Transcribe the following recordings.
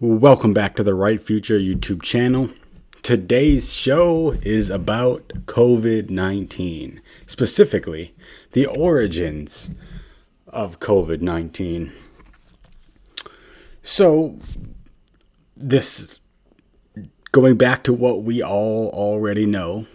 Welcome back to the Right Future YouTube channel. Today's show is about COVID-19, specifically the origins of COVID-19. So, this going back to what we all already know.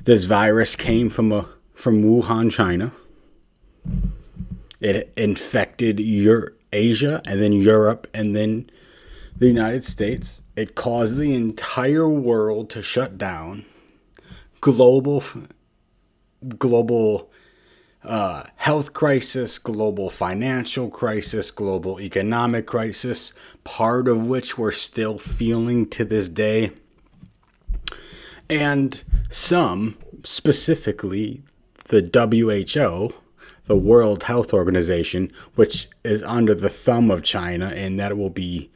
This virus came from Wuhan, China. It infected Asia and then Europe and then the United States. It caused the entire world to shut down. Global health crisis, global financial crisis, global economic crisis, part of which we're still feeling to this day. And some, specifically the WHO, the World Health Organization, which is under the thumb of China, and that will be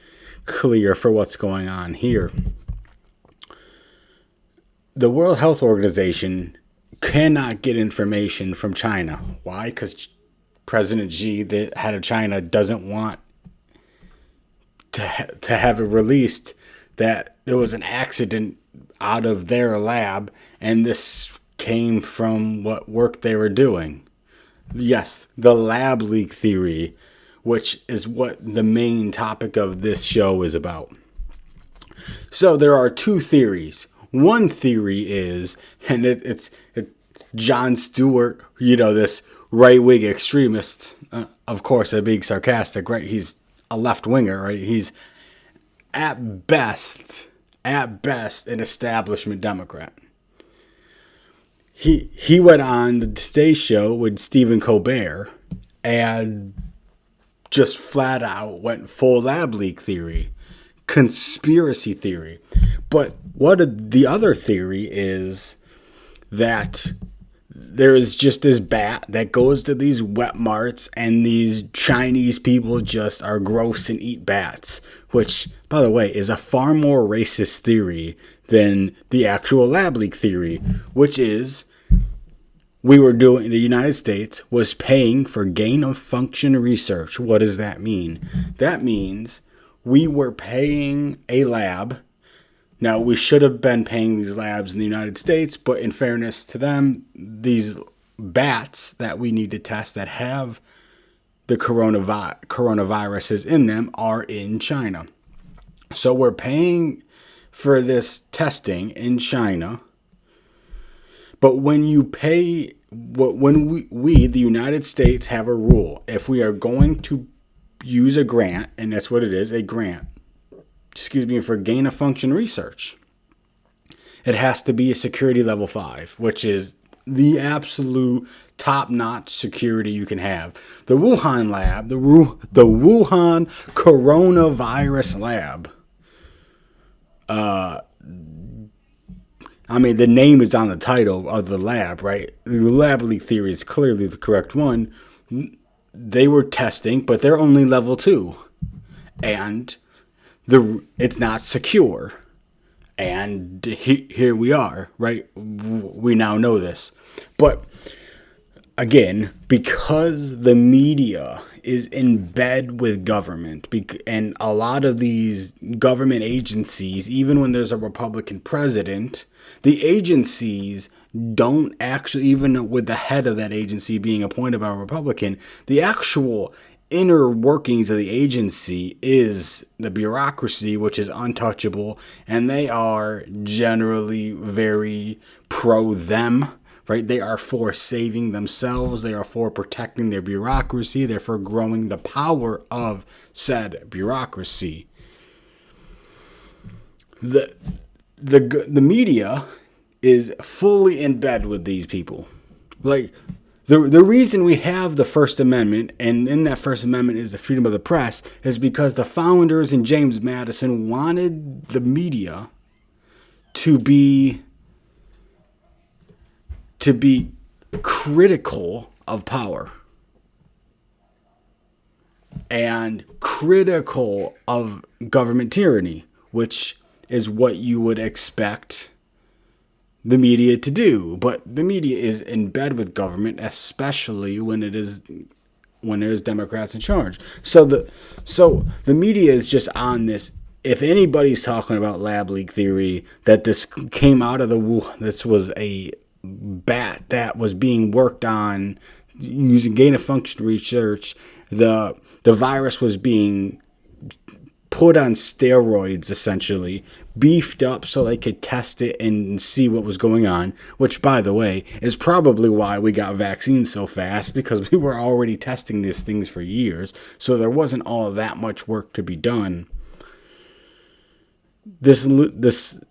clear for what's going on here. The World Health Organization cannot get information from China. Why? Because President Xi, the head of China, doesn't want to have it released that there was an accident out of their lab and this came from what work they were doing. Yes, the lab leak theory, which is what the main topic of this show is about. So there are two theories. One theory is, and it's Jon Stewart, this right-wing extremist, of course, I'm being sarcastic, right? He's a left-winger, right? He's at best, an establishment Democrat. He went on the Today Show with Stephen Colbert and just flat out went full lab leak theory, conspiracy theory. But the other theory is that there is just this bat that goes to these wet marts and these Chinese people just are gross and eat bats, which, by the way, is a far more racist theory than the actual lab leak theory, which is the United States was paying for gain of function research. What does that mean? That means we were paying a lab. Now, we should have been paying these labs in the United States, but in fairness to them, these bats that we need to test that have the coronaviruses in them are in China. So we're paying for this testing in China. But when you pay, when we, the United States, have a rule, if we are going to use a grant, and that's what it is, a grant, for gain of function research, it has to be a security level 5, which is the absolute top-notch security you can have. The Wuhan lab, the Wuhan Coronavirus lab, the name is on the title of the lab, right? The lab leak theory is clearly the correct one. They were testing, but they're only level 2. And it's not secure. And here we are, right? We now know this. But again, because the media is in bed with government, and a lot of these government agencies, even when there's a Republican president, the agencies don't actually, even with the head of that agency being appointed by a Republican, the actual inner workings of the agency is the bureaucracy, which is untouchable, and they are generally very pro them, right? They are for saving themselves. They are for protecting their bureaucracy. They're for growing the power of said bureaucracy. The media is fully in bed with these people. Like, the reason we have the First Amendment, and in that First Amendment is the freedom of the press, is because the founders and James Madison wanted the media to be critical of power and critical of government tyranny, which is what you would expect the media to do. But the media is in bed with government, especially when it is when there's Democrats in charge. So the media is just on this. If anybody's talking about lab leak theory, that this came out of the Wuhan, this was a bat that was being worked on using gain of function research. The virus was being put on steroids, essentially, beefed up so they could test it and see what was going on, which, by the way, is probably why we got vaccines so fast, because we were already testing these things for years, so there wasn't all that much work to be done. The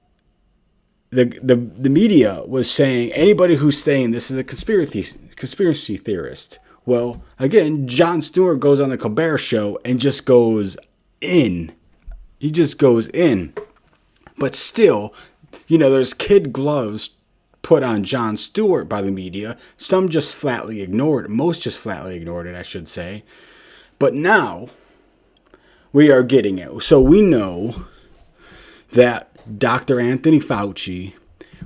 media was saying, anybody who's saying this is a conspiracy theorist. Well, again, Jon Stewart goes on the Colbert Show and just goes in. He just goes in. But still, there's kid gloves put on Jon Stewart by the media. Some just flatly ignored it. Most just flatly ignored it, I should say. But now we are getting it. So we know that Dr. Anthony Fauci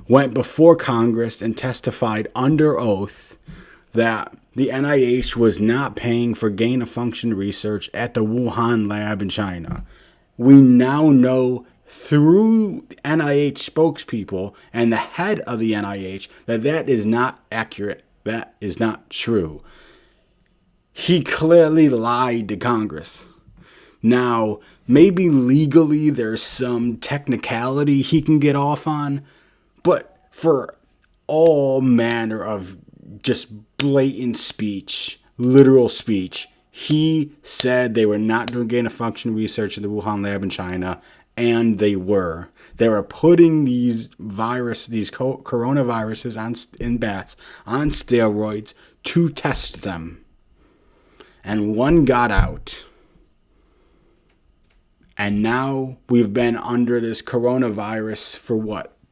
went before Congress and testified under oath that the NIH was not paying for gain-of-function research at the Wuhan lab in China. We now know through NIH spokespeople and the head of the NIH that is not accurate. That is not true. He clearly lied to Congress. Now, maybe legally there's some technicality he can get off on, but for all manner of just blatant speech, literal speech, he said they were not doing gain-of-function research in the Wuhan lab in China, and they were. They were putting these coronaviruses in bats on steroids to test them. And one got out. And now we've been under this coronavirus for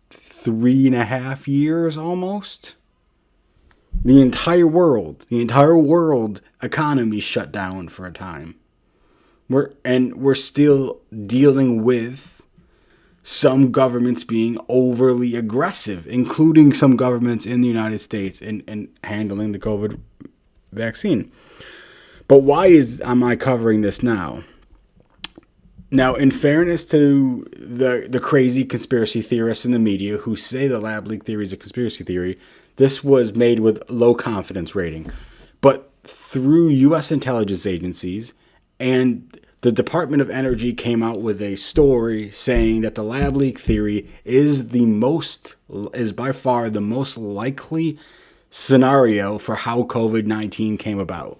3.5 years almost? The entire world economy shut down for a time. We're still dealing with some governments being overly aggressive, including some governments in the United States in handling the COVID vaccine. But why am I covering this now? Now, in fairness to the crazy conspiracy theorists in the media who say the lab leak theory is a conspiracy theory, this was made with low confidence rating. But through U.S. intelligence agencies, and the Department of Energy came out with a story saying that the lab leak theory is by far the most likely scenario for how COVID-19 came about.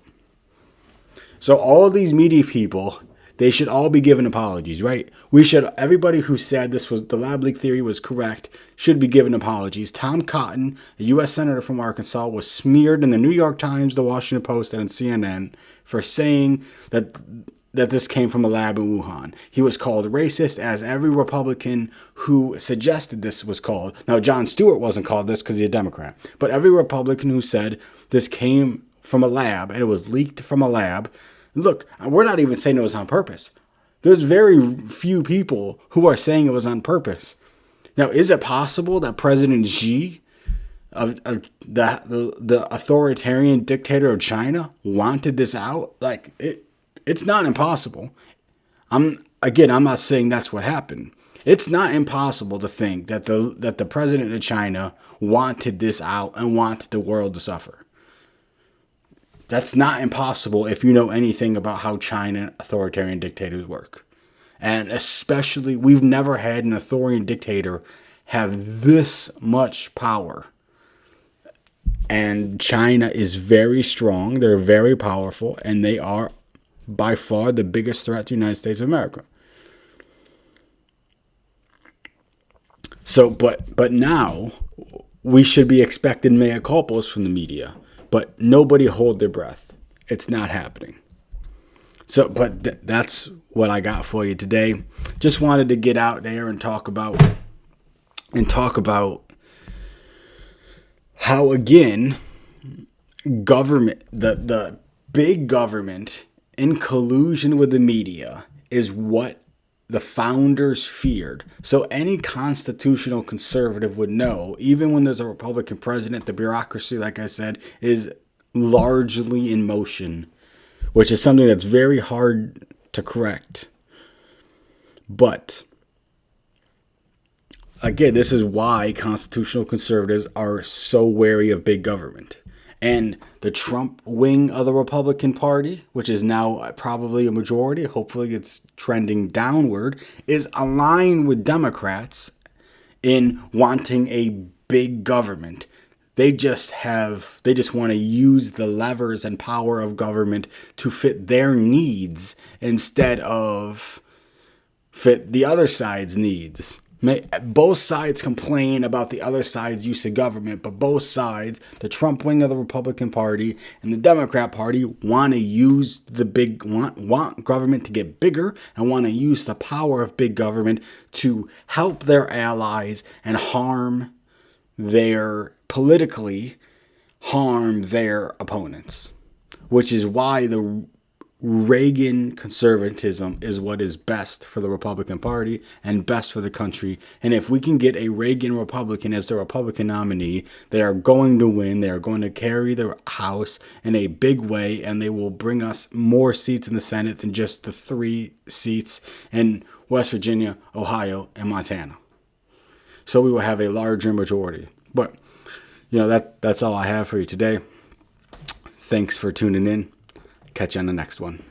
So all of these media people, they should all be given apologies, right? Everybody who said the lab leak theory was correct should be given apologies. Tom Cotton, a U.S. Senator from Arkansas, was smeared in the New York Times, the Washington Post, and CNN for saying that this came from a lab in Wuhan. He was called racist, as every Republican who suggested this was called. Now, Jon Stewart wasn't called this because he's a Democrat, but every Republican who said this came from a lab and it was leaked from a lab. Look, we're not even saying it was on purpose. There's very few people who are saying it was on purpose. Now, is it possible that President Xi, of the authoritarian dictator of China, wanted this out? It's not impossible. I'm not saying that's what happened. It's not impossible to think that the president of China wanted this out and wanted the world to suffer. That's not impossible if you know anything about how China authoritarian dictators work. And especially, we've never had an authoritarian dictator have this much power. And China is very strong, they're very powerful, and they are by far the biggest threat to the United States of America. So, but now, we should be expecting mea culpas from the media. But nobody hold their breath. It's not happening. So, but that's what I got for you today. Just wanted to get out there and talk about how, again, government, the big government in collusion with the media is what the founders feared. So any constitutional conservative would know, even when there's a Republican president, the bureaucracy, like I said, is largely in motion. which is something that's very hard to correct. But again, this is why constitutional conservatives are so wary of big government. And the Trump wing of the Republican Party, which is now probably a majority, hopefully it's trending downward, is aligned with Democrats in wanting a big government. They just want to use the levers and power of government to fit their needs instead of fit the other side's needs. Both sides complain about the other side's use of government, but both sides, the Trump wing of the Republican Party and the Democrat Party, want to use want government to get bigger and want to use the power of big government to help their allies and politically harm their opponents, which is why the Reagan conservatism is what is best for the Republican Party and best for the country. And if we can get a Reagan Republican as the Republican nominee, they are going to win. They are going to carry the House in a big way, and they will bring us more seats in the Senate than just the 3 seats in West Virginia, Ohio, and Montana. So we will have a larger majority. But, that's all I have for you today. Thanks for tuning in. Catch you on the next one.